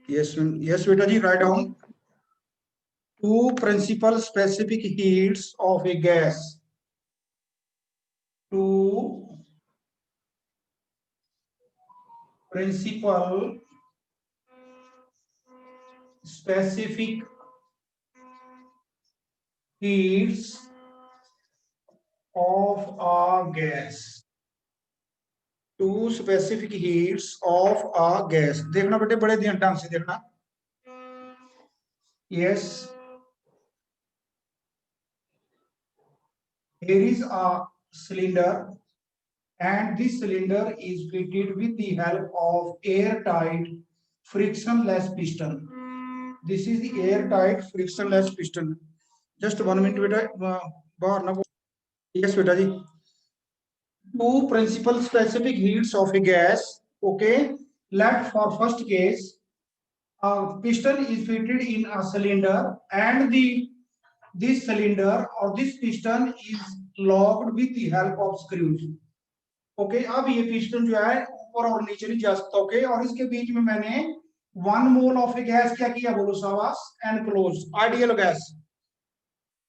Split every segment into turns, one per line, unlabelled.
yes beta ji, write down two principal specific heats of a gas. Two principal specific heats of a gas. Two specific heats of a gas. देखना बेटे बड़े ध्यान ढंग से देखना. Yes. Here is a cylinder, and this cylinder is fitted with the help of airtight frictionless piston. This is the airtight frictionless piston. Just 1 minute beta. बाहर ना. Yes beta ji. Two principal specific heats of a gas. Okay. Let for first case, a piston is fitted in a cylinder, and this cylinder or this piston is locked with the help of screws. Okay अब ये piston जो है ऊपर और नीचे नहीं जा सकता. ओके और इसके बीच में मैंने 1 मोल ऑफ ए गैस क्या किया बोलो शाबाश, एनक्लोज आइडियल गैस.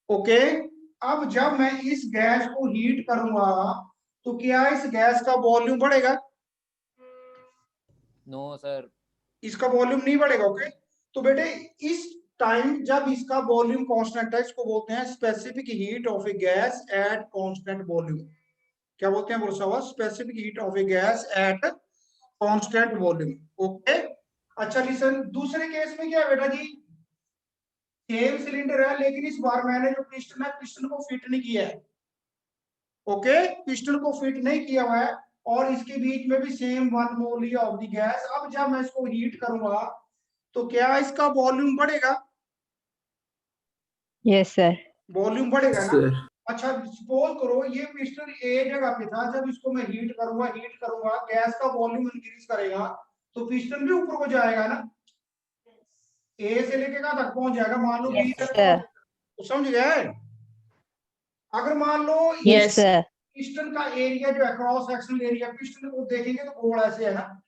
ओके अब जब मैं इस गैस को हीट करूंगा तो क्या इस गैस का वॉल्यूम बढ़ेगा?
नो सर,
इसका वॉल्यूम नहीं बढ़ेगा. ओके तो बेटे इस टाइम जब इसका वॉल्यूम कांस्टेंट है, इसको बोलते हैं specific heat of A gas at constant volume. क्या बोलते हैं बोलो? Specific heat of A gas at constant volume. Okay अच्छा लिसन, दूसरे केस में क्या है बेटा जी? सेम सिलेंडर है लेकिन इस बार मैंने जो पिस्टन है पिस्टन को फिट नहीं किया है. ओके पिस्टन को फिट नहीं किया हुआ है और इसके बीच में भी same 1 mole of the gas. अब जब मैं इसको हीट करूंगा तो क्या इसका वॉल्यूम बढ़ेगा?
Yes sir.
वॉल्यूम बढ़ेगा ना. अच्छा सपोज करो ये पिस्टन ए जगह पे था, जब इसको मैं हीट करूंगा गैस का वॉल्यूम इंक्रीज करेगा तो पिस्टन भी ऊपर को जाएगा ना. ए से लेके कहां तक पहुंच जाएगा? मान लो बी तक. तो समझ गए? अगर मान लो
यस सर.
पिस्टन का एरिया जो है क्रॉस सेक्शनल एरिया, पिस्टन को देखेंगे तो गोल ऐसे है ना.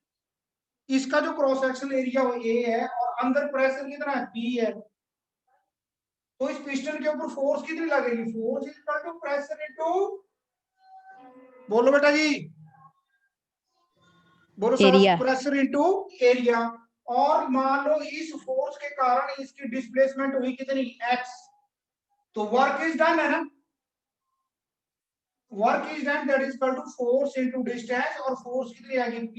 इसका जो क्रॉस सेक्शनल एरिया वो ए है और अंदर प्रेशर कितना है? बी है. तो इस पिस्टन के ऊपर फोर्स कितनी लगेगी? Force is equal to pressure into, बोलो बेटा जी, बोलो
एरिया.
Pressure into area. और मान लो इस फोर्स के कारण इसकी डिस्प्लेसमेंट हुई कितनी? x. तो वर्क इज डन है ना. Work is done that is equal to force into distance और फोर्स कितनी आएगी? p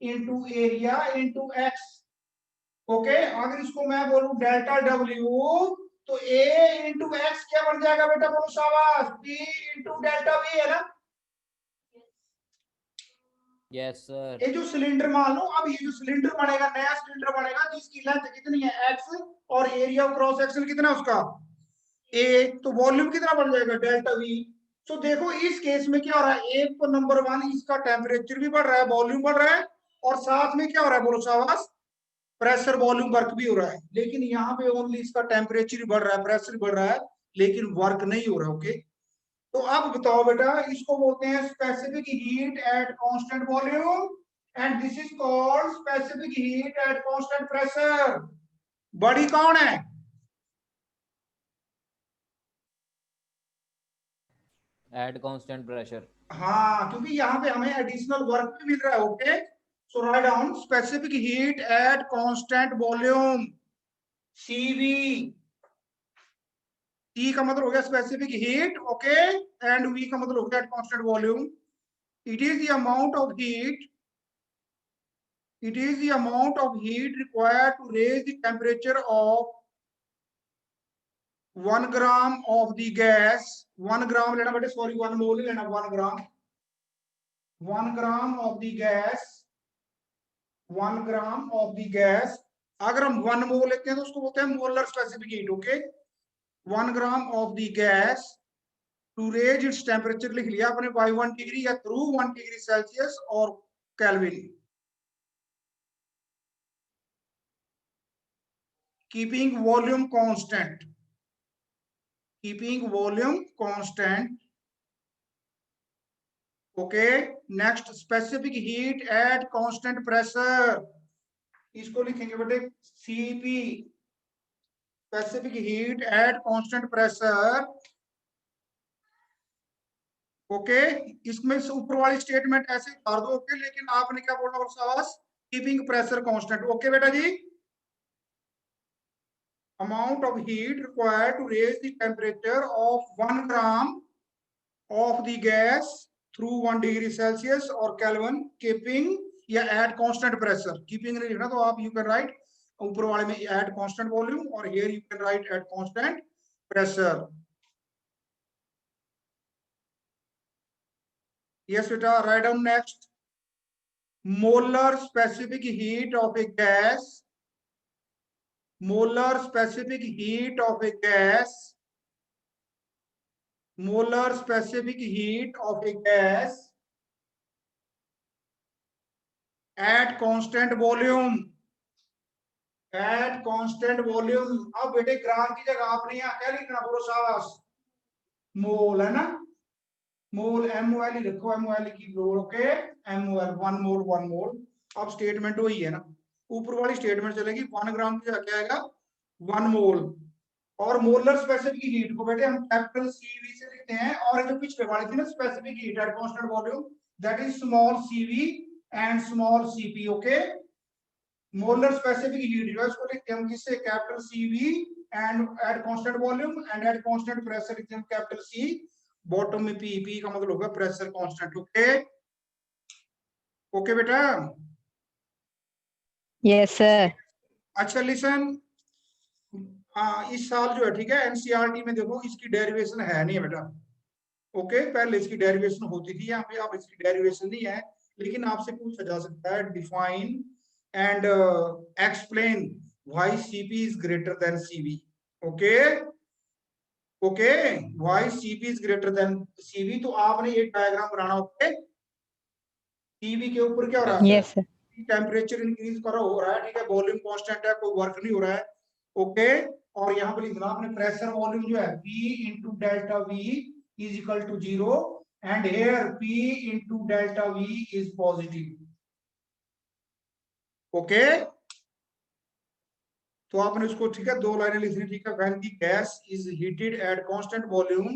into area into x. Okay अगर इसको मैं बोलूं डेल्टा w तो a इंटू एक्स क्या बन जाएगा बेटा? बोलो शाबाश. p इंटू डेल्टा v है ना.
Yes sir.
ये जो सिलेंडर मान लो, अब ये जो सिलेंडर बनेगा नया सिलेंडर बनेगा जिसकी लेंथ कितनी है? x और एरिया ऑफ क्रॉस सेक्शन कितना है उसका? a. तो वॉल्यूम कितना बन जाएगा? Delta v. तो देखो इस केस में क्या हो रहा है? एक तो नंबर 1 इसका टेम्परेचर भी बढ़ रहा है, वॉल्यूम बढ़ रहा है और साथ में क्या हो रहा है? बोलो शाबाश, प्रेशर वॉल्यूम वर्क भी हो रहा है. लेकिन यहाँ पे ओनली इसका टेम्परेचर ही बढ़ रहा है, प्रेशर बढ़ रहा है लेकिन वर्क नहीं हो रहा. ओके तो अब बताओ बेटा, इसको बोलते हैं specific heat at constant volume and this is called specific heat at constant pressure. बड़ी कौन है?
At constant pressure.
हाँ क्योंकि यहाँ पे हमें एडिशनल वर्क भी मिल रहा है. Okay so write down specific heat at constant volume CV. T का मतलब हो गया specific heat. Okay and V का मतलब हो गया constant volume. It is the amount of heat, it is the amount of heat required to raise the temperature of 1 gram of the gas. 1 gram लेना बेटे, सॉरी 1 मोल लेना. 1 gram, 1 gram of the gas, 1 gram of the gas. अगर हम 1 मोल लेते हैं तो उसको बोलते हैं molar specific heat. Okay 1 gram of the gas to raise its temperature लिख लिया आपने by 1 डिग्री या थ्रू 1 डिग्री सेल्सियस और kelvin. keeping volume constant, keeping volume constant. Okay next specific heat at constant pressure. इसको लिखेंगे बेटे CP specific heat at constant pressure. Okay, इसमें से ऊपर वाली स्टेटमेंट ऐसे उतार दो। ओके, लेकिन आपने क्या बोलना और साहस, कीपिंग प्रेशर कांस्टेंट। ओके बेटा जी, amount of heat required to raise the temperature of 1 gram of the gas through 1 degree Celsius or Kelvin, keeping या at constant pressure। keeping नहीं लिखना, तो आप you can write ऊपर वाले में at constant volume, और here you can write at constant pressure। yes beta, write down next। molar specific heat of a gas, molar specific heat of a gas, molar specific heat of a gas at constant volume, at constant volume। अब बेटे ग्राम की जगह आपने यहाँ क्या लिखना, बोलो शाबाश, मोल है ना, मोल एम ओ एल ही रखो, एम ओ एल की लो। ओके, एम ओ एल 1 मोल 1 मोल। अब स्टेटमेंट वही है ना, ऊपर वाली स्टेटमेंट चलेगी, 1 ग्राम की जगह क्या आएगा 1 मोल। और मोलर स्पेसिफिक हीट को बेटे हम कैपिटल सीवी से लिखते हैं, और जो पिछले वाली थी ना specific heat at constant volume, that is small CV and small CP. Okay, molar specific heat जो है उसको लिखते हैं हम किससे, capital CV, and eight constant volume, and at constant pressure लिखते हैं कैपिटल सी, बॉटम में पी, पी का मतलब होगा प्रेशर कांस्टेंट। ओके, ओके बेटा।
Yes sir.
अच्छा लिसन, इस साल जो है ठीक है एनसीईआरटी में देखो इसकी डेरिवेशन है नहीं बेटा। ओके, पहले इसकी डेरिवेशन होती थी यहाँ पे, अब इसकी डेरिवेशन नहीं है, लेकिन आपसे पूछा जा सकता है define and explain why CP is greater than CV. Okay, okay, why CP is greater than CV. तो आपने एक डायग्राम बनाना। ओके, सीवी के ऊपर क्या हो रहा है,
यस सर।
टेम्परेचर इंक्रीज करो हो रहा है, ठीक है, वॉल्यूम कांस्टेंट है, कोई वर्क नहीं हो रहा है। ओके, और यहाँ पर लिखना आपने प्रेशर वॉल्यूम जो है P into delta V is equal to 0, and here P into delta V is positive. Okay, तो आपने उसको ठीक है 2 लाइनें लिखनी, ठीक है। When the gas is heated at constant volume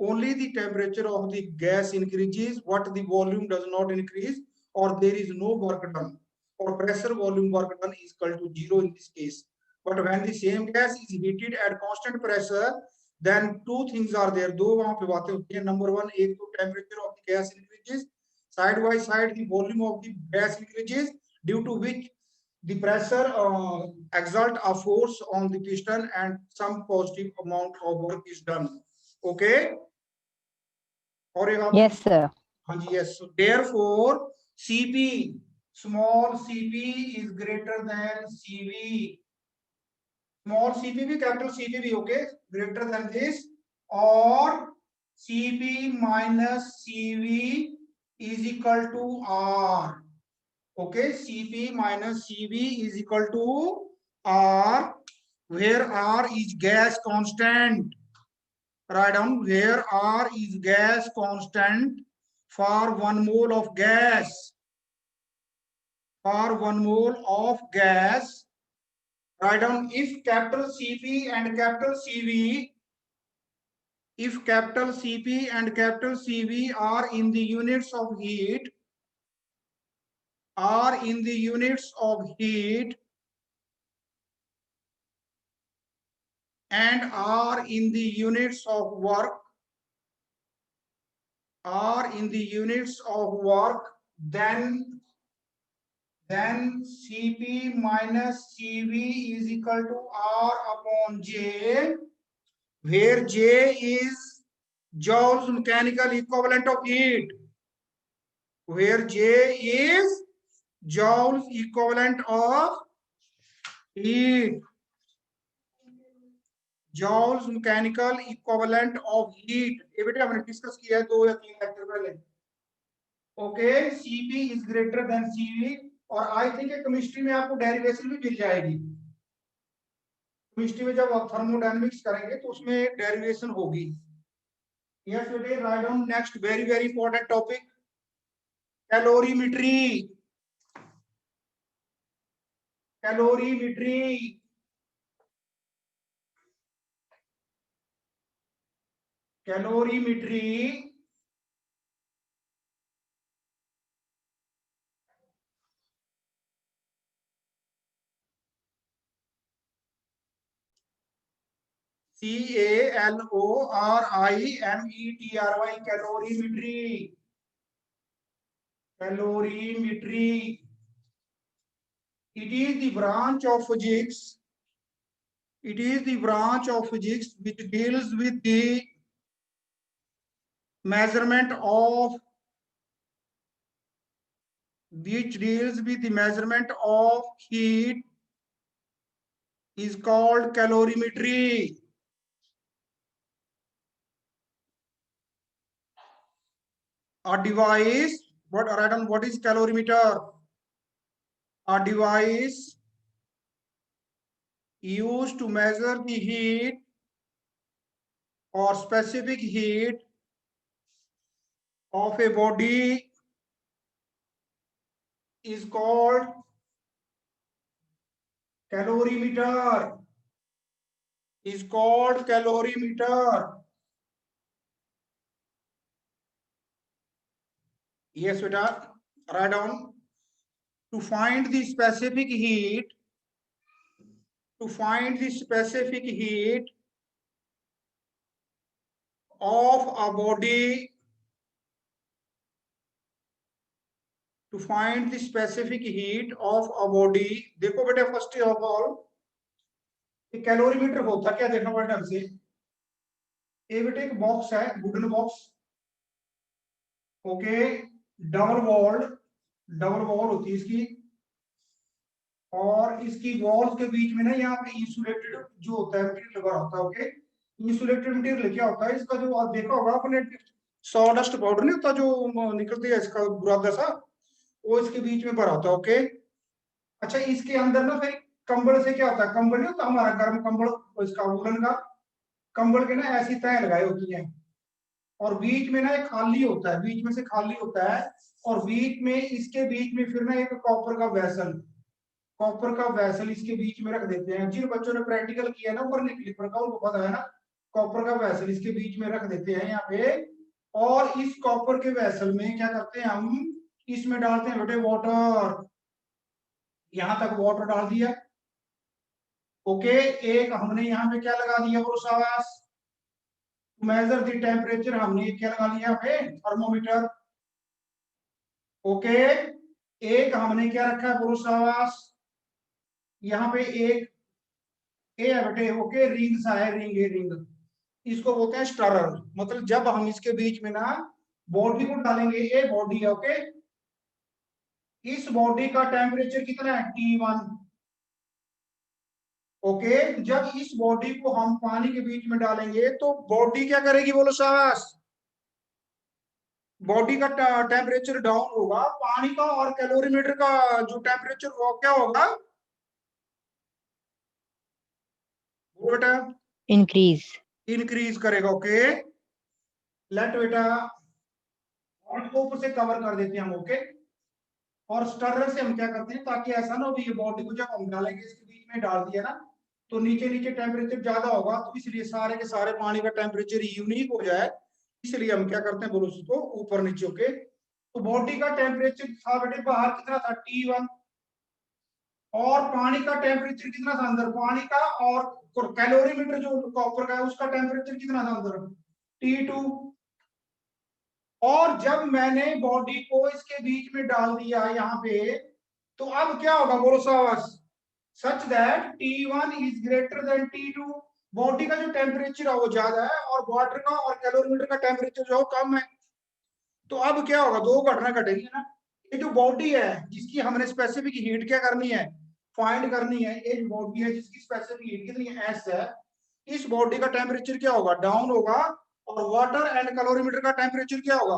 only the temperature of the gas increases what the volume does not increase, और there is no work done, or pressure volume work done is equal to 0 in this case। But when the same gas is heated at constant pressure, then two things are there, दो वहां पे बातें होती हैं। Number 1, एक तो temperature of the gas increases, side by side the volume of the gas increases, due to which the pressure exert a force on the piston and some positive amount of work is done। Okay, और ये
yes sir.
हाँ जी, yes, so therefore Cp, small cp is greater than cv, small cp भी capital cp भी, okay, greater than this, or cp minus cv is equal to r। okay, cp minus cv is equal to r, where r is gas constant। write down where r is gas constant for 1 mole of gas, for 1 mole of gas। write down if capital Cp and capital Cv, if capital Cp and capital Cv are in the units of heat, are in the units of heat, and are in the units of work, are in the units of work, then Cp minus Cv is equal to R upon J, where J is joules mechanical equivalent of heat, where J is joules equivalent of heat, joules mechanical equivalent of heat। ये बेटे हमने discuss किया है 2 या 3 lecture पहले। Okay, Cp is greater than Cv, और I think chemistry में आपको डेरिवेशन भी मिल जाएगी। केमिस्ट्री में जब आप थर्मोडायनामिक्स करेंगे तो उसमें डेरिवेशन होगी। यस बेटे, write down next very very important topic, calorimetry. Calorimetry, calorimetry CALORIMETRY, calorimetry, calorimetry, it is the branch of physics, it is the branch of physics which deals with the measurement of, which deals with the measurement of heat, is called calorimetry. A device, what is calorimeter? A device used to measure the heat or specific heat of a body is called calorimeter, is called calorimeter. Yes, beta, write down. To find the specific heat, to find the specific heat of a body, to find the specific heat of a body. देखो बेटा, first of all calorimeter होता क्या, देखना पड़ेगा ढंग से। ये बेटे एक बॉक्स है, wooden box, okay, double wall होती है इसकी, और इसकी वॉल्स के बीच में ना यहाँ पे इंसुलेटेड जो होता है मटेरियल लगा होता है, ओके। इंसुलेटेड मटेरियल क्या होता है इसका, जो आप देखा होगा आपने, सॉडस्ट पाउडर नहीं होता जो निकलती है इसका बुरादा सा, वो इसके बीच में भरा होता है, ओके। अच्छा, इसके अंदर ना फिर कंबल से क्या होता है, कंबल नहीं होता हमारा गर्म कंबल, इसका वुलन का कंबल के ना ऐसी तह लगाई होती है, और बीच में ना एक खाली होता है, बीच में से खाली होता है, और बीच में इसके बीच में फिर ना एक कॉपर का वेसल, कॉपर का वेसल इसके बीच में रख देते हैं। जिन बच्चों ने प्रैक्टिकल किया ना ऊपर क्लिपर का, उनको पता है ना, कॉपर का वेसल इसके बीच में रख देते हैं यहाँ पे, और इस कॉपर के वेसल में क्या करते हैं हम, इसमें डालते हैं बेटे वाटर, यहां तक वाटर डाल दिया, ओके। एक हमने यहाँ पे क्या लगा दिया, ब्रोसावास, मेजर द टेम्परेचर, हमने क्या लगा लिया पे, थर्मोमीटर, ओके। एक हमने क्या रखा है, ब्रोसावास, यहाँ पे एक ए है बेटे, ओके, रिंग सा है, रिंग, इसको बोलते हैं स्टरर। मतलब जब हम इसके बीच में ना बॉडी को डालेंगे, ये बॉडी है, ओके, इस बॉडी का टेम्परेचर कितना है, T1, ओके। जब इस बॉडी को हम पानी के बीच में डालेंगे तो बॉडी क्या करेगी, बोलो शाबाश, बॉडी का टेम्परेचर डाउन होगा, पानी का और कैलोरीमीटर का जो टेम्परेचर वो क्या होगा, वो बेटा इंक्रीज करेगा, ओके। लेट बेटा, और को ऊपर से कवर कर देते हैं हम, ओके। और स्टरर से हम क्या करते हैं, ताकि ऐसा ना हो ये बॉडी को जब हम डालेंगे इसके बीच में डाल दिया ना, तो नीचे नीचे टेम्परेचर ज्यादा होगा, तो इसलिए सारे के सारे पानी का टेम्परेचर यूनिक हो जाए, इसलिए हम क्या करते हैं, बोलो उसको ऊपर नीचे, ओके। तो बॉडी का टेम्परेचर था बेटे बाहर कितना था, T1, और पानी का टेम्परेचर कितना था अंदर, पानी का और कैलोरीमीटर जो कॉपर का है उसका टेम्परेचर कितना था अंदर, T2। और जब मैंने बॉडी को इसके बीच में डाल दिया यहाँ पे, तो अब क्या होगा, बोलो साहब, such that T1 is greater than T2, body का जो टेम्परेचर है वो ज्यादा है, और वाटर का और कैलोरीमीटर का टेम्परेचर जो कम है। तो अब क्या होगा, दो घटना घटेगी ना। ये जो बॉडी है जिसकी हमने स्पेसिफिक हीट क्या करनी है, फाइंड करनी है, ये बॉडी है जिसकी स्पेसिफिक हीट कितनी है, S है, इस बॉडी का टेम्परेचर क्या होगा, डाउन होगा, और वाटर एंड कैलोरीमीटर का टेम्परेचर क्या होगा,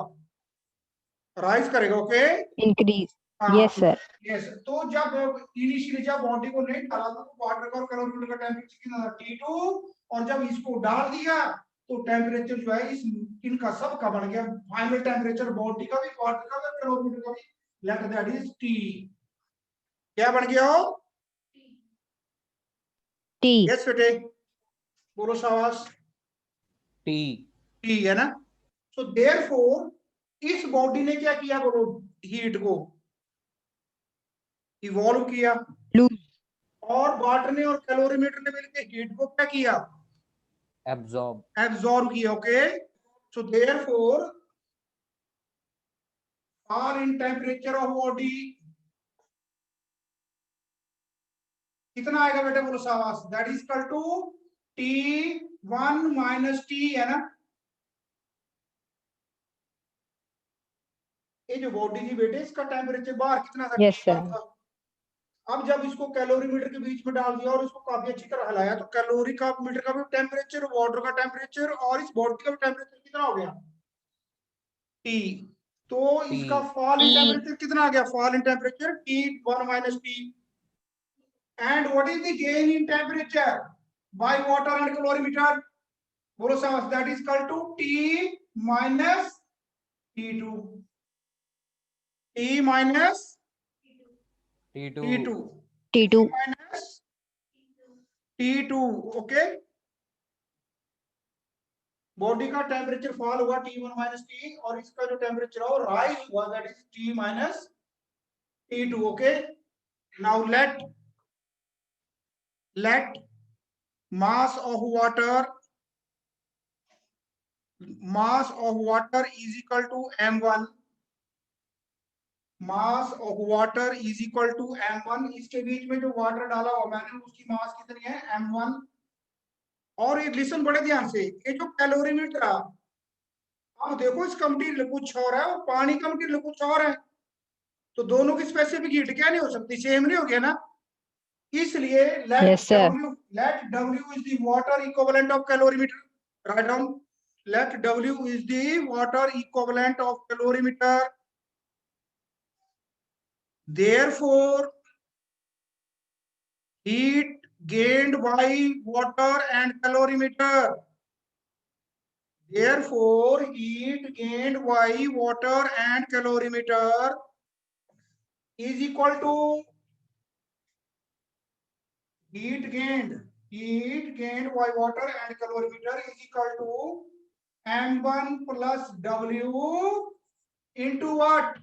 राइज करेगा, ओके,
इंक्रीज।
हाँ,
यस सर।
यस। तो जब इनिशियली जब बॉडी को नहीं डाला था तो वाटर का और कैलोरीमीटर का टेम्परेचर कितना था, T2, और जब इसको डाल दिया तो टेम्परेचर जो है इस इनका सब का बढ़ गया, फाइनल टेम्परेचर बॉडी का भी, वाटर का भी, कैलोरीमीटर का भी, लेट दैट इज T, क्या बन गया हो,
T.
यस बेटे, बोलो शाबाश।
T.
टी है ना। सो देयरफॉर इस बॉडी ने क्या किया, बोलो, हीट को इवॉल्व किया,
Lose.
और वाटर ने और कैलोरीमीटर ने मिलकर हीट को क्या किया,
Absorb.
एब्जॉर्ब किया। Okay, so therefore fall in temperature of body कितना आएगा बेटे, बोलो शाबाश। That is equal to T1 minus T, है ना। ये जो बॉडी थी बेटे, इसका टेम्परेचर बाहर कितना था,
Yes, sir.
T1 था। अब जब इसको कैलोरीमीटर के बीच में डाल दिया और इसको काफी अच्छी तरह हिलाया, तो कैलोरी का मीटर का भी टेम्परेचर, वाटर का टेम्परेचर और इस बॉडी का भी टेम्परेचर कितना हो गया, टी। तो इसका फॉल इन टेम्परेचर कितना आ गया, fall in temperature T1 minus T. And what is the gain in temperature by water and calorimeter? बोलो समझ, that is equal to T minus T2. T minus
T2.
T2.
T2.
Minus T2. Okay. Body का temperature fall हुआ T1 minus T, और इसका जो temperature है वो rise हुआ, that is T minus T2. Okay. Now let mass of water is equal to m1. Mass of water is equal to m1। इसके बीच में जो वाटर डाला हुआ मैंने, उसकी मास कितनी है, m1। और ये लिसन बड़े ध्यान से, ये जो कैलोरीमीटर है, आप देखो इसका मटीरियल कुछ और है और पानी का मटीरियल कुछ और है, तो दोनों की स्पेसिफिक हीट क्या नहीं हो सकती, सेम नहीं हो गया ना। इसलिए
Yes, sir.
let W is the water equivalent of calorimeter. Write down, let W is the water equivalent of calorimeter. Therefore, heat gained by water and calorimeter. Therefore, heat gained by water and calorimeter is equal to heat gained by water and calorimeter is equal to m1 plus W into what,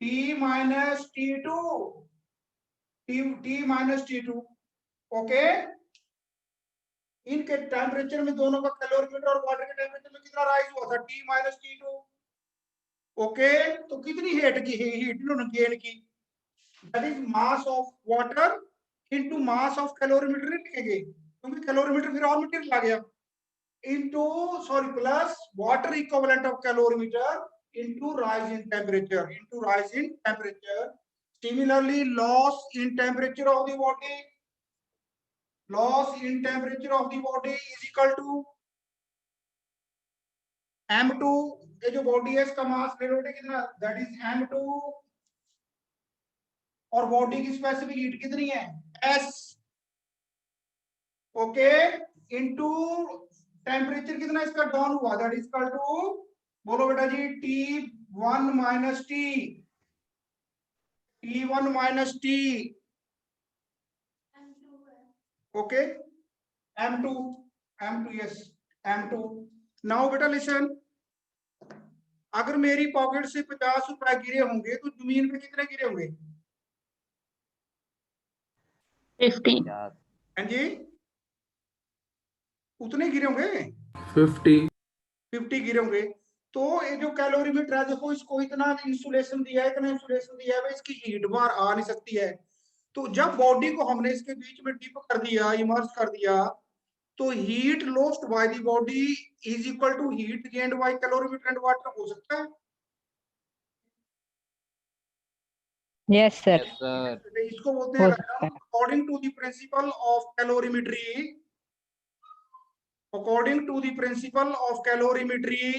T minus T2. T minus T2. Okay, इनके temperature में दोनों का calorimeter और water के temperature में कितना rise हुआ था, T माइनस T2। ओके, तो कितनी हीट इन्होंने गेन की, that is mass of water into mass of calorimeter लिखेंगे, क्योंकि कैलोरीमीटर फिर और मटेरियल आ गया, into sorry plus water equivalent of calorimeter into rise in temperature. Similarly loss in temperature of the body, loss in temperature of the body is equal to m2। ये जो body है इसका मास rate कितना, that is m2, और body की specific heat कितनी है, s। Okay, into temperature कितना इसका डाउन हुआ, दैट इज इक्वल टू, बोलो बेटा जी, T1 minus T. Okay, m2 yes, m2। Now बेटा लिसन, अगर मेरी पॉकेट से 50 रुपए गिरे होंगे तो जमीन पे कितने गिरे होंगे,
50.
हाँ जी, उतने गिरे होंगे, 50 गिरे होंगे। तो ये जो कैलोरीमीटर है, देखो इसको इतना इंसुलेशन दिया है, इसकी हीट बाहर आ नहीं सकती है। तो जब बॉडी को हमने इसके बीच में डिप कर दिया, इमर्स कर दिया, तो heat lost by the body is equal to heat gained by calorimeter and water हो सकता है।
Yes, sir.
Yes, sir.
इसको बोलते
हो
हैं
सकता है.
According to the principle of calorimetry, according to the principle of calorimetry,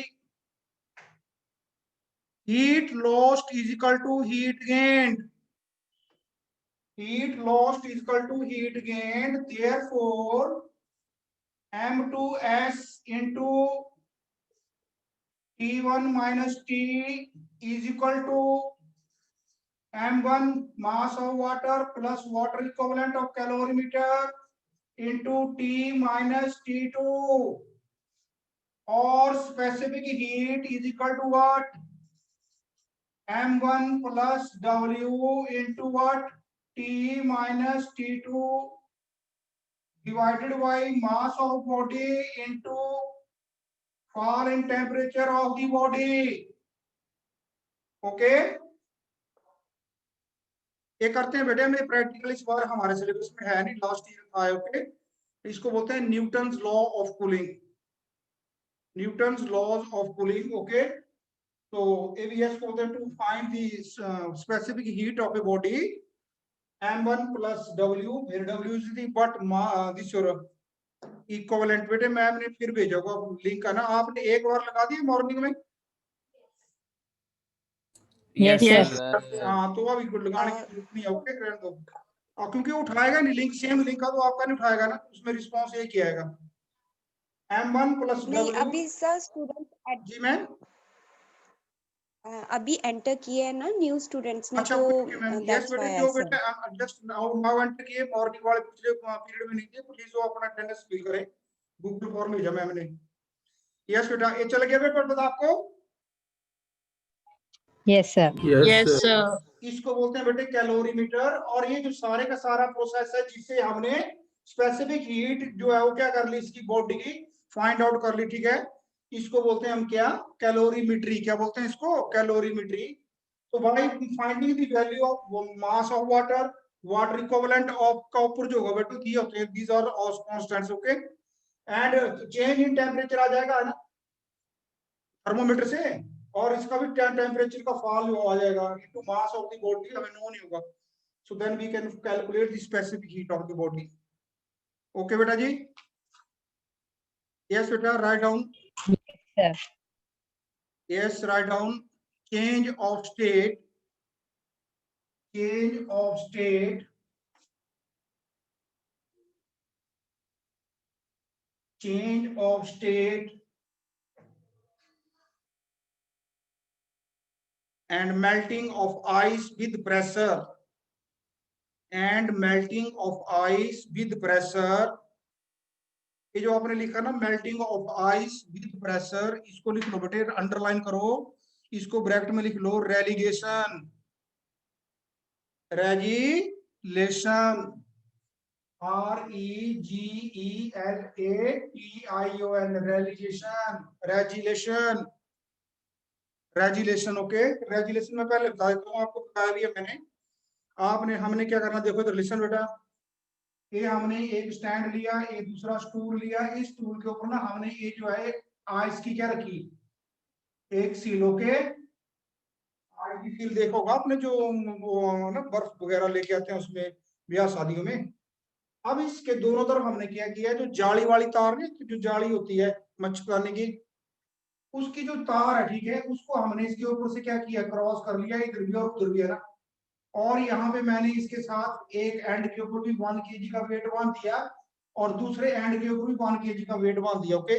heat lost is equal to heat gained. Heat lost is equal to heat gained. Therefore, m2s into T1 minus T is equal to m1 mass of water plus water equivalent of calorimeter into T minus T2, or specific heat is equal to what? m1 plus W into what? T minus T2 divided by mass of body into fall in temperature of the body. Okay, ये करते हैं बेटे, मेरे practical इस बार हमारे syllabus में है नहीं, लास्ट ईयर था। ओके, इसको बोलते हैं Newton's law of cooling, Newton's laws of cooling. Okay, तो ABS बोलते हैं to find the specific heat of a body, m1 plus W, where W is the but this your equivalent. बेटे ma'am ने फिर भेजा होगा लिंक है ना, आपने एक बार लगा दिया मॉर्निंग में?
Yes,
Yes,
sir.
sir.
हाँ, तो अभी लगाने की जरूरत नहीं है। ओके, रहने दो। क्योंकि उठाएगा नहीं लिंक, सेम लिंक का तो आपका नहीं उठाएगा ना, उसमें रिस्पॉन्स एक ही आएगा। m1 plus
नहीं,
W।
अभी सर स्टूडेंट
जी मैम,
अभी एंटर किए हैं ना न्यू स्टूडेंट्स ने,
अच्छा
तो
ओके मैम। यस
दैट्स
बेटे,
व्हाई
जो
आई सेड।
बेटे जस्ट नाउ एंटर किए, मॉर्निंग वाले पिछले पीरियड में नहीं थे, प्लीज वो अपना अटेंडेंस फिल करें, गूगल फॉर्म भेजा मैम ने। यस बेटा, ये चल गया बेटा पता आपको?
Yes, sir.
Yes, sir.
इसको बोलते हैं बेटे कैलोरीमीटर। और ये जो सारे का सारा प्रोसेस है जिससे हमने स्पेसिफिक हीट जो है वो क्या कर ली, इसकी बॉडी की फाइंड आउट कर ली। ठीक है, इसको बोलते हैं हम क्या? कैलोरीमेट्री। क्या बोलते हैं इसको? कैलोरीमेट्री। तो by finding the value of mass of water, water equivalent of का ऊपर जो होगा बेटा ये होते हैं, these are all constants. Okay, and change in temperature आ जाएगा ना थर्मोमीटर से, और इसका भी टेम्परेचर का फॉल जो आ जाएगा into mass of the body, हमें नो नहीं होगा। So then we can calculate the specific heat of the body. Okay बेटा जी? यस बेटा, write down.
Sir.
Yes, write down. Change of state, change of state, change of state and melting of ice with pressure, and melting of ice with pressure। ये जो आपने लिखा ना melting of ice with pressure, इसको लिख लो बेटे, underline करो, इसको ब्रैकेट में लिख लो, रेलिगेशन, रेजिलेशन, REGELATION, रेलिगेशन, रेजिलेशन, रेजिलेशन। ओके, रेजिलेशन में पहले बता देता हूँ, आपको बताया भी है मैंने। आपने हमने क्या करना, देखो इधर लिसन बेटा, ये हमने एक स्टैंड लिया, एक दूसरा स्टूल लिया, इस स्टूल के ऊपर ना हमने ये जो है आइस की क्या रखी, एक सील। ओके, आइस की सील देखा होगा आपने, जो वो ना बर्फ वगैरह लेके आते हैं उसमें ब्याह शादियों में। अब इसके दोनों तरफ हमने क्या किया है, जो जाली वाली तार नहीं, जो जाली होती है मच्छरदानी की, उसकी जो तार है, ठीक है, उसको हमने इसके ऊपर से क्या किया, क्रॉस कर लिया, इधर भी और उधर भी है ना। और यहाँ पे मैंने इसके साथ एक एंड के ऊपर भी 1 kg का वेट बांध दिया, और दूसरे एंड के ऊपर भी 1 kg का वेट बांध दिया। ओके,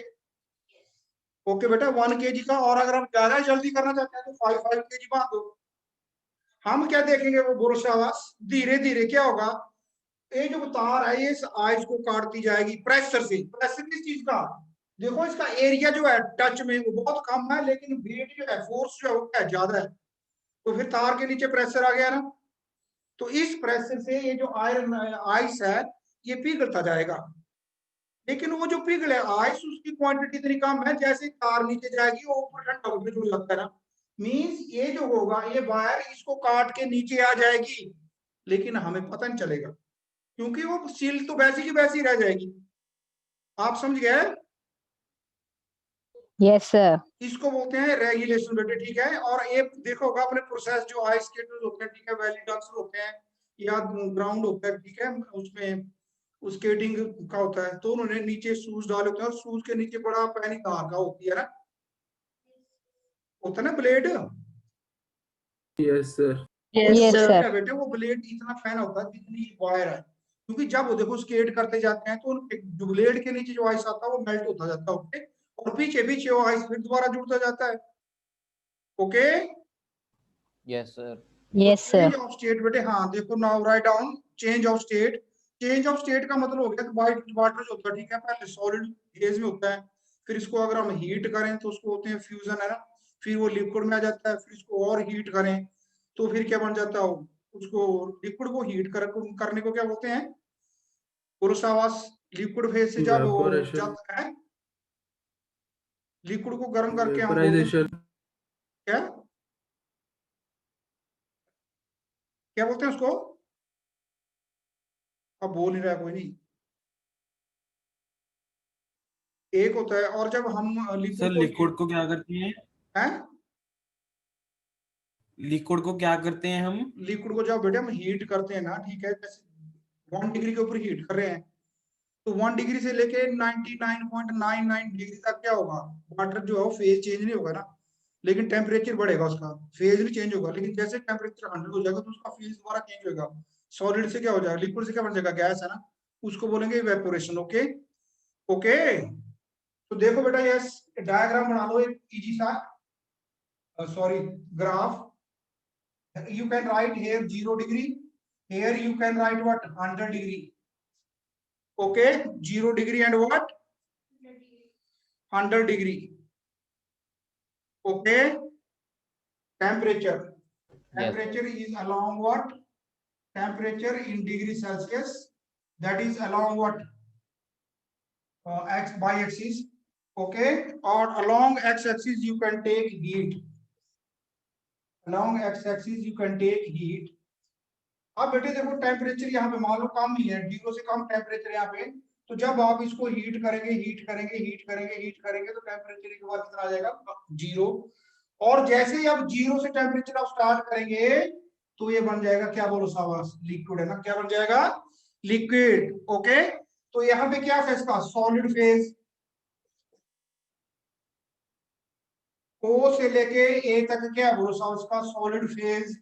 ओके बेटा, 1 kg का, और अगर हम ज्यादा जल्दी करना चाहते हैं तो 5 kg बांध दो। हम क्या देखेंगे, वो बोरशावास धीरे धीरे क्या होगा, ये जो तार है ये इस आइस को काटती जाएगी प्रेशर से। प्रेशर किस चीज का? देखो इसका एरिया जो है टच में वो बहुत कम है, लेकिन वेट जो है, फोर्स जो है वो क्या ज्यादा है, तो फिर तार के नीचे प्रेशर आ गया ना, तो इस प्रेशर से ये जो आयरन आइस है ये पिघलता जाएगा। लेकिन वो जो पिघले आइस, उसकी क्वांटिटी इतनी कम है, जैसे तार नीचे जाएगी वो ऊपर ठंडा होकर जुड़ लगता है ना, मींस ये जो होगा, ये वायर इसको काट के नीचे आ जाएगी, लेकिन हमें पता नहीं चलेगा, क्योंकि वो सील तो वैसी की वैसी रह जाएगी। आप समझ गए?
Yes, sir.
इसको बोलते हैं रेगुलेशन बेटे। ठीक है, और एक देखो होगा अपने प्रोसेस, जो आइस स्केटर्स होते हैं, ठीक है, वैली डक्स होते हैं या ग्राउंड होता है, ठीक है, उसमें स्केटिंग का होता है, तो उन्होंने नीचे शूज डाले होते हैं, और शूज के नीचे बड़ा पैनी तार का होती है ना, होता है ना blade.
Yes, sir.
Yes, sir.
बेटे वो ब्लेड इतना फैन होता है जितनी वायर है, क्योंकि जब वो देखो स्केट करते जाते हैं तो उनके जो ब्लेड के नीचे जो आइस आता है वो मेल्ट होता जाता है। ओके, और पीछे पीछे वो आइस फिर दोबारा जुड़ता जाता है। Okay,
Yes, sir.
Yes, sir.
Change of state बेटे, हाँ देखो now right down change of state. Change of state का मतलब हो गया कि वाइट वाटर जो होता है, ठीक है, पहले सॉलिड फेज में होता है, फिर इसको अगर हम हीट करें तो उसको होते हैं फ्यूजन, है ना, फिर वो लिक्विड में आ जाता है, फिर इसको और हीट करें तो फिर क्या बन जाता है, उसको लिक्विड को हीट करने को क्या बोलते हैं, पुरुषावास। लिक्विड फेज से जब वो
Evaporation.
जाता है, लिक्विड को गर्म करके हम बोलते हैं
Vaporization.
क्या, क्या बोलते हैं उसको, अब बोल नहीं रहा कोई नहीं। एक होता है, और जब हम
सर
लिक्विड को
लिक्विड को क्या करते हैं?
हैं,
लिक्विड को क्या करते हैं हम?
लिक्विड को जब बेटे हम हीट करते हैं ना, ठीक है, जैसे 1 डिग्री के ऊपर हीट कर रहे हैं, तो 1 डिग्री से लेके 99.99 डिग्री तक क्या होगा, वाटर जो है फेज चेंज नहीं होगा ना, लेकिन टेम्परेचर बढ़ेगा, उसका फेज भी चेंज होगा, लेकिन जैसे टेम्परेचर 100 हो जाएगा तो उसका फेज दोबारा चेंज होगा। सॉलिड से क्या हो जाएगा, लिक्विड से क्या बन जाएगा, गैस है ना, उसको बोलेंगे इवेपोरेशन। ओके ओके, तो देखो बेटा ये डायग्राम बना लो एक इजी सा, sorry graph. You can write here 0 degree, here you can write what, 100 degree. Okay, 0 degree and what, 100 degree. Okay, temperature. Temperature is along what, temperature in degree Celsius, that is along what, x by axis. Okay, or along x axis you can take heat, along x axis you can take heat. अब बेटे देखो temperature यहाँ पे मान लो कम ही है, 0 से कम temperature यहाँ पे, तो जब आप इसको हीट करेंगे हीट करेंगे हीट करेंगे हीट करेंगे तो टेम्परेचर के बाद कितना आ जाएगा, 0। और जैसे ही आप 0 से टेम्परेचर आप स्टार्ट करेंगे तो ये बन जाएगा क्या बोलो शाबाश, लिक्विड, है ना, क्या बन जाएगा, लिक्विड। ओके, तो यहाँ पे क्या है इसका सॉलिड फेज, O से लेके A तक क्या बोलो उसका सॉलिड फेज।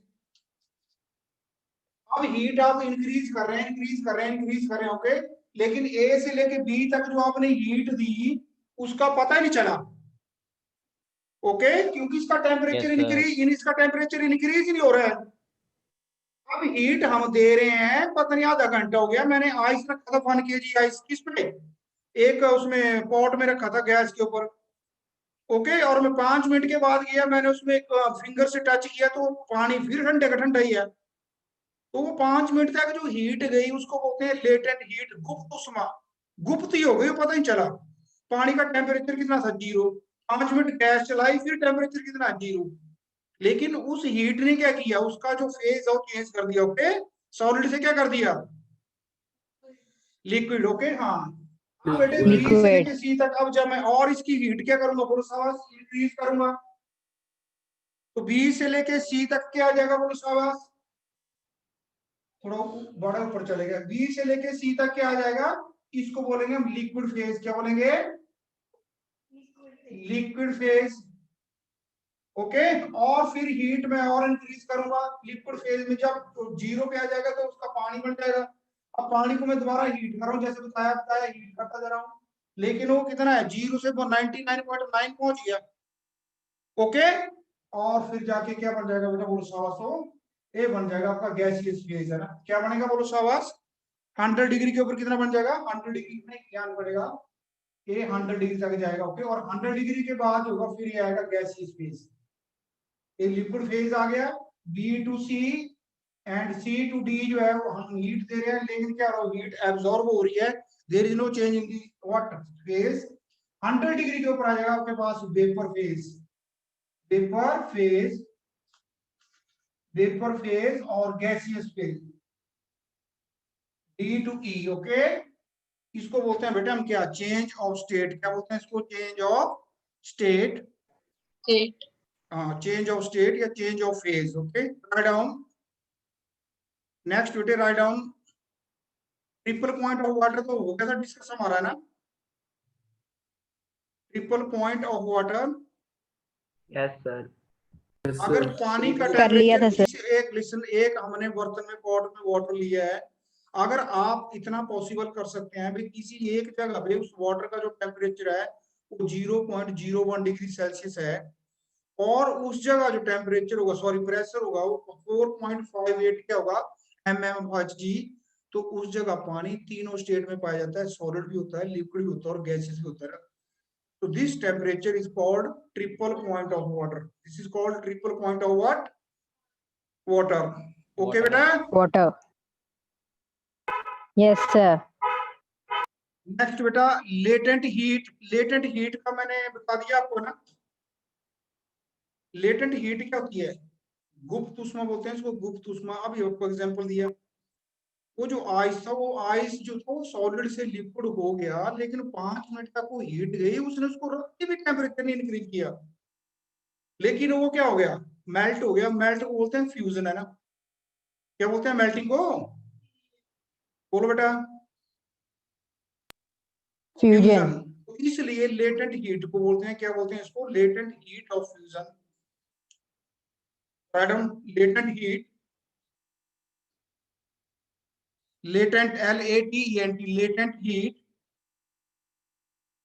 अब हीट आप इंक्रीज कर रहे हैं इंक्रीज कर रहे हैं इंक्रीज कर रहे हैं, ओके, लेकिन ए से लेके बी तक जो आपने हीट दी उसका पता ही नहीं चला। ओके, क्योंकि इसका टेम्परेचर
Yes, sir.
इसका टेम्परेचर इंक्रीज ही नहीं हो रहा है। अब हीट हम दे रहे हैं, पता नहीं आधा घंटा हो गया, मैंने आइस रखा था 1 kg आइस, किस पे, एक उसमें पॉट में रखा था गैस के ऊपर। ओके, और मैं 5 मिनट के बाद गया, मैंने उसमें एक फिंगर से टच किया तो पानी फिर ठंडे का ठंडा ही है। तो वो 5 मिनट तक जो हीट गई उसको बोलते हैं लेटेंट हीट, गुप्त उष्मा, गुप्त ही हो गई, पता ही चला। पानी का टेम्परेचर कितना था, 0। 5 मिनट गैस चलाई, फिर टेम्परेचर कितना, 0। लेकिन उस हीट ने क्या किया, उसका जो फेज है वो चेंज कर दिया। ओके, सॉलिड से क्या कर दिया, लिक्विड। ओके, हाँ, अब बेटे बी से लेके सी तक, अब जब मैं और इसकी हीट क्या करूंगा बोलो शाबाश, इंक्रीज करूंगा, तो बी से लेके सी तक क्या आ जाएगा बोलो शाबाश, थोड़ा बड़ा ऊपर चलेगा, बी से लेके सी तक क्या आ जाएगा, इसको बोलेंगे हम लिक्विड फेज। क्या बोलेंगे, लिक्विड फेज। ओके, और फिर हीट में और इंक्रीज करूंगा, लिक्विड फेज में जब 0 पे आ जाएगा तो उसका पानी बन जाएगा। अब पानी को मैं दोबारा हीट कर रहा हूँ, जैसे बताया बताया हीट करता जा रहा हूँ, लेकिन वो कितना है, 0 से 99.9 पहुंच गया। ओके, और फिर जाके क्या बन जाएगा बेटा बोलो शाबाश, ये बन जाएगा आपका गैसियस फेज, है ना, क्या बनेगा बोलो शाबाश, 100 डिग्री के ऊपर कितना बन जाएगा, 100 डिग्री में ज्ञान पड़ेगा, ये 100 डिग्री तक जाएगा। ओके, और 100 डिग्री के बाद होगा फिर ये आएगा गैसियस फेज। ये लिक्विड फेज आ गया, B to C and C to D जो है वो हम हीट दे रहे हैं, लेकिन क्या हो, हीट एब्जॉर्ब हो रही है, there is no change in the what phase. 100 degree के ऊपर आ जाएगा आपके पास vapour phase, vapour phase, vapour phase और gaseous phase, D to E. Okay, इसको बोलते हैं बेटा हम क्या, चेंज ऑफ स्टेट। क्या बोलते हैं इसको, चेंज ऑफ स्टेट, हाँ, चेंज ऑफ स्टेट या change of phase. Okay, write down next बेटे, write down triple point of water, तो हो गया था डिस्कस हमारा ना, triple point of water.
Yes sir.
अगर पानी का
कर लिया था सर।
टेम्परेचर एक लिसन, एक हमने बर्तन में पॉट में वाटर लिया है, अगर आप इतना पॉसिबल कर सकते हैं भी किसी एक जगह पे उस वाटर का जो टेम्परेचर है वो 0.01 डिग्री सेल्सियस है, और उस जगह जो टेम्परेचर होगा, सॉरी प्रेशर होगा, वो 4.58 क्या होगा, mmHg। तो उस जगह पानी तीनों स्टेट में पाया जाता है, सॉलिड भी होता है, लिक्विड भी होता है और गैसेस भी होता है। तो this temperature is called triple point of water. This is called triple point of what, water. Okay
Water.
बेटा।
Water. Yes, sir.
नेक्स्ट बेटा लेटेंट हीट। लेटेंट हीट का मैंने बता दिया आपको ना। लेटेंट हीट क्या होती है, गुप्त ऊष्मा बोलते हैं इसको, गुप्त ऊष्मा। अभी आपको एग्जांपल दिया, वो जो आइस था, वो आइस जो था वो सॉलिड से लिक्विड हो गया, लेकिन 5 मिनट तक वो हीट गई, उसने उसको रख के भी टेम्परेचर नहीं इंक्रीज किया, लेकिन वो क्या हो गया, मेल्ट हो गया। मेल्ट को बोलते हैं फ्यूजन, है ना। क्या बोलते हैं मेल्टिंग को, बोलो बेटा।
Fusion.
तो इसलिए लेटेंट हीट को बोलते हैं, क्या बोलते हैं इसको, latent heat of fusion. Latent heat, latent, latent, latent heat,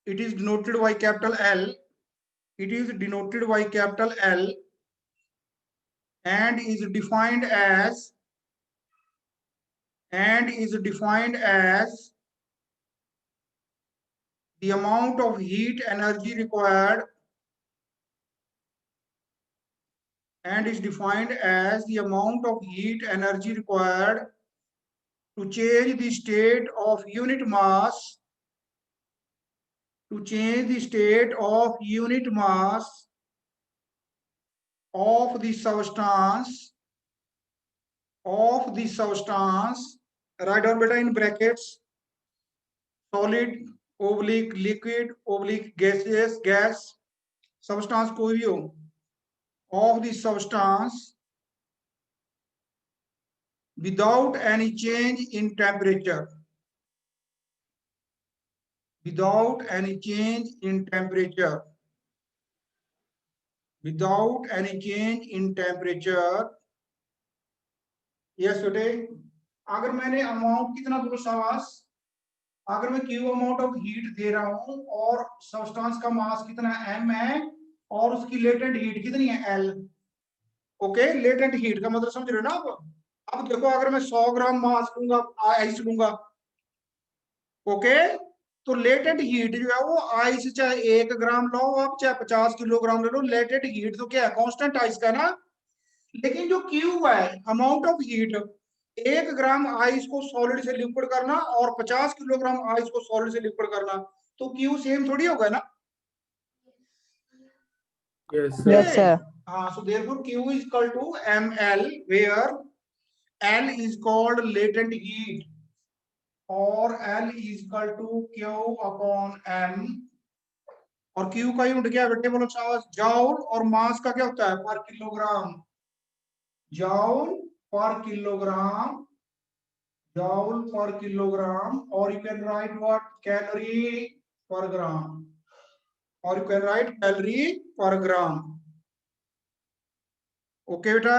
it is denoted by capital L. It is denoted by capital L and is defined as the amount of heat energy required, and is defined as the amount of heat energy required to change the state of unit mass, to change the state of unit mass of the substance, write down beta in brackets, solid oblique liquid oblique gaseous gas, substance कोई भी हो, of the substance without any change in temperature, without any change in temperature, without any change in temperature। Yes बेटे, अगर मैंने amount कितना बोलो शाबाश, अगर मैं क्यू अमाउंट ऑफ हीट दे रहा हूं और सब्सटेंस का मास कितना m है और उसकी लेटेंट हीट कितनी है L। ओके, लेटेंट हीट का मतलब समझ रहे हो ना आप। अब देखो, अगर मैं 100 ग्राम मास लूंगा, आइस लूंगा, ओके, तो लेटेंट हीट जो है वो आइस चाहे 1 ग्राम लो आप, चाहे 50 किलोग्राम ले लो, लेटेंट हीट तो क्या है, कांस्टेंट आइस का ना। लेकिन जो क्यू है, amount of heat, 1 gram ice को सॉलिड से लिक्विड करना और 50 किलोग्राम आइस को सॉलिड से लिक्विड करना, तो क्यू सेम थोड़ी होगा ना।
Yes,
Yes,
sir.
sir.
हाँ, so therefore Q is equal to ml, where L is called latent heat, और L is equal to Q upon M। और Q का यूनिट क्या है बेटे, बोलो शाबाश, जाउल। और मास का क्या होता है, पर किलोग्राम, जाउल पर kilogram, joule per kilogram, or you can write what, calorie per gram, or you can write calorie per gram। okay beta,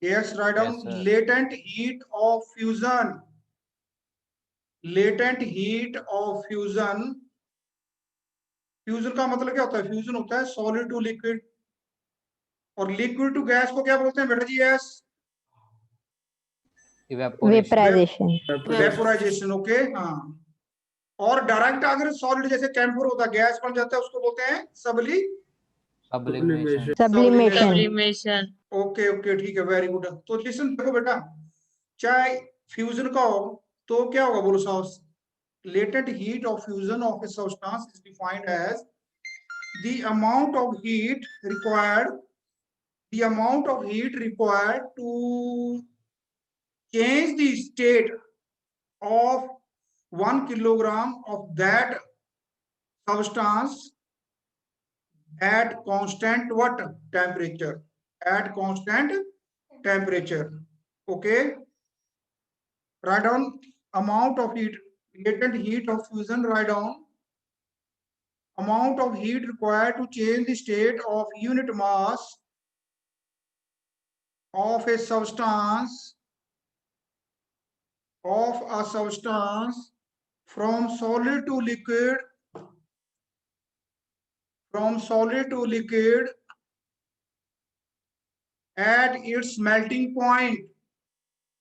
yes, write down
Yes, sir.
latent heat of fusion, latent heat of fusion। Fusion का मतलब क्या होता है, fusion होता है solid to liquid, और liquid to gas को क्या बोलते हैं बेटा जी, yes,
Evaporation.
Vaporization.
Vaporization. Okay, हाँ। और डायरेक्ट अगर सॉलिड जैसे कैम्फर होता है, गैस बन जाता है, उसको बोलते हैं सबली,
Sublimation.
Sublimation.
Sublimation.
Okay okay, ठीक है, वेरी गुड। तो लिसन देखो बेटा, चाहे फ्यूजन का हो तो क्या होगा, बोलो साहब, latent heat of fusion of a substance is defined as the amount of heat required, the amount of heat required to change the state of 1 kilogram of that substance at constant what, temperature, at constant temperature। okay, write down amount of heat, latent heat of fusion, write down amount of heat required to change the state of unit mass of a substance, from solid to liquid, from solid to liquid at its melting point.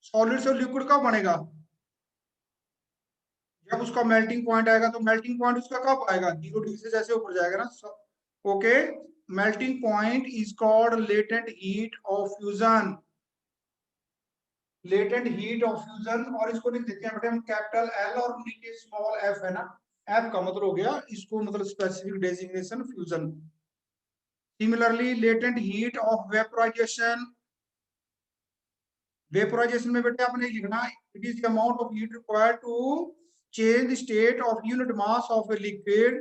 Solid से liquid कब बनेगा? जब उसका melting point आएगा। तो melting point उसका कब आएगा? 0 डिग्री से जैसे ऊपर जाएगा ना। Okay, melting point is called latent heat of fusion. Latent heat of fusion, और इसको लिख देते हैं बेटे हम कैपिटल एल और नीचे स्मॉल एफ है ना। एफ का मतलब हो गया इसको मतलब specific designation fusion. Similarly latent heat of vaporisation. Vaporisation में बेटे आपने लिखना it is the amount of heat required to change the state of unit mass of a liquid